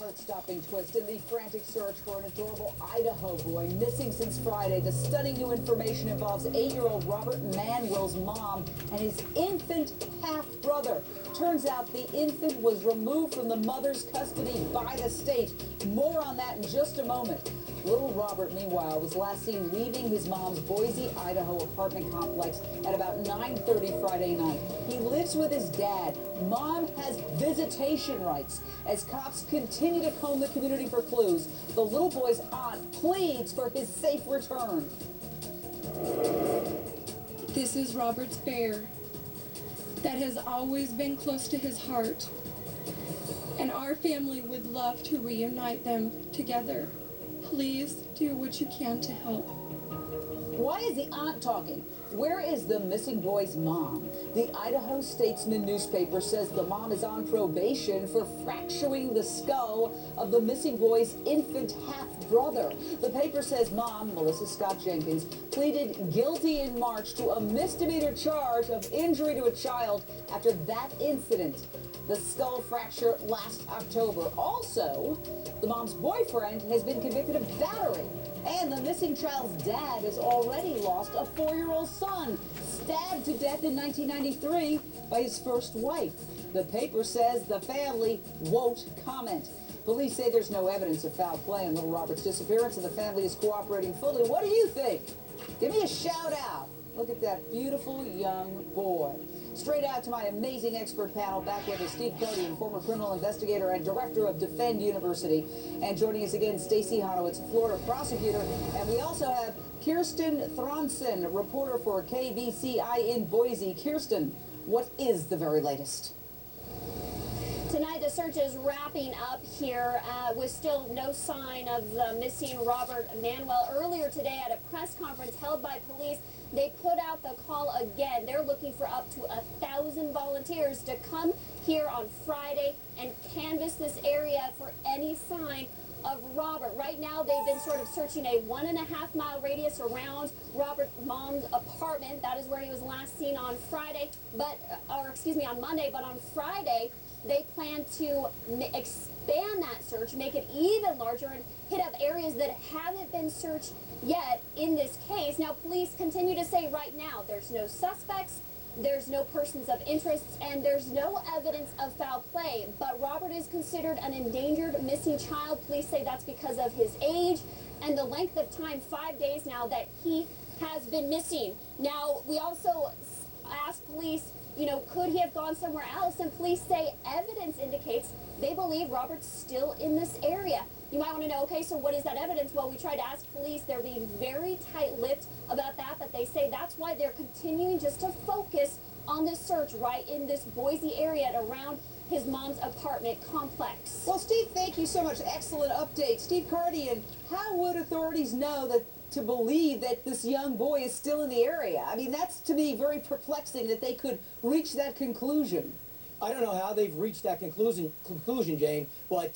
Heart-stopping twist in the frantic search for an adorable Idaho boy missing since Friday. The stunning new information involves 8-year-old Robert Manwill's mom and his infant half-brother. Turns out the infant was removed from the mother's custody by the state. More on that in just a moment. Little Robert, meanwhile, was last seen leaving his mom's Boise, Idaho apartment complex at about 9:30 Friday night. He lives with his dad. Mom has visitation rights. As cops continue to comb the community for clues, the little boy's aunt pleads for his safe return. This is Robert's bear that has always been close to his heart, and our family would love to reunite them together. Please do what you can to help. Why is the aunt talking? Where is the missing boy's mom? The Idaho Statesman newspaper says the mom is on probation for fracturing the skull of the missing boy's infant half-brother. The paper says mom, Melissa Scott Jenkins, pleaded guilty in March to a misdemeanor charge of injury to a child after that incident. The skull fracture last October. Also, the mom's boyfriend has been convicted of battery. And the missing child's dad has already lost a 4-year-old son, stabbed to death in 1993 by his first wife. The paper says the family won't comment. Police say there's no evidence of foul play in little Robert's disappearance, and the family is cooperating fully. What do you think? Give me a shout out. Look at that beautiful young boy. Straight out to my amazing expert panel. Back with us, Steve Cardian, former criminal investigator and director of Defend University. And joining us again, Stacey Honowitz, Florida prosecutor. And we also have Kirsten Thronson, reporter for KBCI in Boise. Kirsten, what is the very latest? Tonight, the search is wrapping up here with still no sign of the missing Robert Manwill. Earlier today at a press conference held by police, they put out the call again. They're looking for up to 1,000 volunteers to come here on Friday and canvass this area for any sign of Robert. Right now, they've been sort of searching a 1.5-mile radius around Robert's mom's apartment. That is where he was last seen on Friday, on Monday. But on Friday, they plan to expand that search, make it even larger, and hit up areas that haven't been searched yet in this case. Now, police continue to say right now there's no suspects, there's no persons of interest, and there's no evidence of foul play. But Robert is considered an endangered missing child. Police say that's because of his age and the length of time, 5 days now, that he has been missing. Now, we also asked police, could he have gone somewhere else? And police say evidence indicates they believe Robert's still in this area. You might want to know, okay, so what is that evidence? Well, we tried to ask police. They're being very tight-lipped about that, but they say that's why they're continuing just to focus on this search right in this Boise area and around his mom's apartment complex. Well, Steve, thank you so much. Excellent update. Steve Cardian, how would authorities know to believe that this young boy is still in the area? I mean, that's, to me, very perplexing that they could reach that conclusion. I don't know how they've reached that conclusion, Jane, but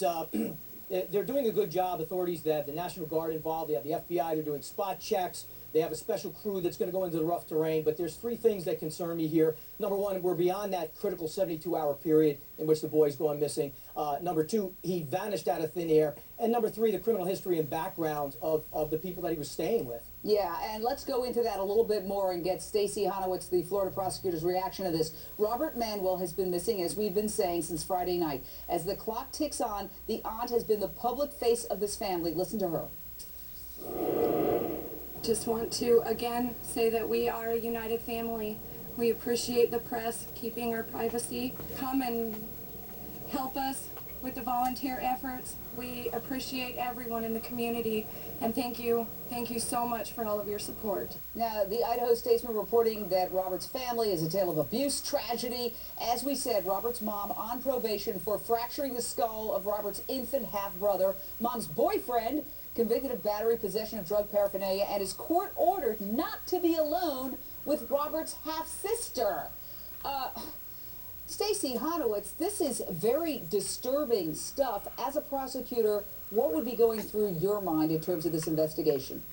they're doing a good job. Authorities, they have the National Guard involved, they have the FBI, they're doing spot checks, they have a special crew that's going to go into the rough terrain. But there's 3 things that concern me here. Number 1, we're beyond that critical 72-hour period in which the boy's going missing. Number 2, he vanished out of thin air. And number 3, the criminal history and background of the people that he was staying with. Yeah, and let's go into that a little bit more and get Stacey Honowitz, the Florida prosecutor's reaction to this. Robert Manwill has been missing, as we've been saying, since Friday night. As the clock ticks on, the aunt has been the public face of this family. Listen to her. Just want to again say that we are a united family. We appreciate the press keeping our privacy. Come and help us with the volunteer efforts. We appreciate everyone in the community, and thank you so much for all of your support. Now, the Idaho Statesman reporting that Robert's family is a tale of abuse, tragedy. As we said, Robert's mom on probation for fracturing the skull of Robert's infant half-brother. Mom's boyfriend convicted of battery, possession of drug paraphernalia, and is court ordered not to be alone with Robert's half-sister. Stacey Honowitz, this is very disturbing stuff. As a prosecutor, what would be going through your mind in terms of this investigation?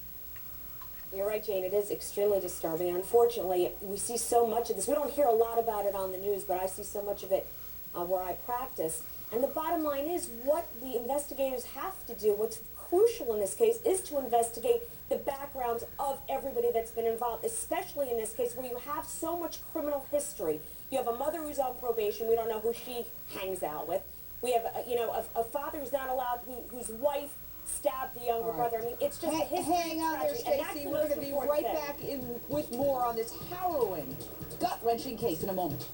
You're right, Jane. It is extremely disturbing. Unfortunately, we see so much of this. We don't hear a lot about it on the news, but I see so much of it where I practice. And the bottom line is what the investigators have to do, what's crucial in this case, is to investigate the backgrounds of everybody that's been involved, especially in this case where you have so much criminal history. You have a mother who's on probation. We don't know who she hangs out with. We have, a father who's not allowed, whose wife stabbed the younger brother. I mean, it's just a history Hang on there, tragedy, and that's Stacey. the We're most going to be important right thing. back in with more on this harrowing, gut-wrenching case in a moment.